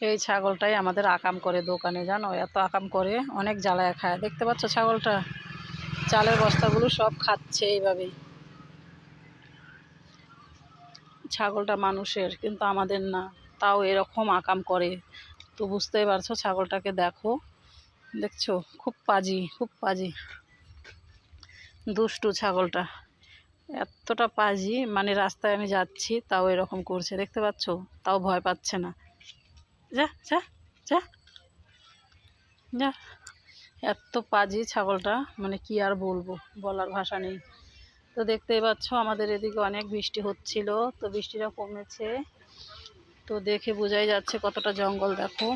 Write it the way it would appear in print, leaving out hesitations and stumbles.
এই ছাগলটাই আমাদের আকাম করে দোকানে, জানো, এত আকাম করে, অনেক জ্বালায় খায়। দেখতে পাচ্ছ ছাগলটা, চালের বস্তাগুলো সব খাচ্ছে এইভাবেই। ছাগলটা মানুষের, কিন্তু আমাদের না, তাও এরকম আকাম করে। তো বুঝতেই পারছো, ছাগলটাকে দেখো, দেখছো, খুব পাজি, খুব পাজি, দুষ্টু ছাগলটা। এতটা পাজি, মানে রাস্তায় আমি যাচ্ছি তাও এরকম করছে, দেখতে পাচ্ছ, তাও ভয় পাচ্ছে না। যা যা যা যা, এত পাজি ছাগলটা, মানে কি আর বলবো, বলার ভাষা নেই। তো দেখতেই পাচ্ছ আমাদের এদিকে অনেক বৃষ্টি হচ্ছিল, তো বৃষ্টিটা কমেছে। তো দেখে বোঝাই যাচ্ছে কতটা জঙ্গল, দেখো।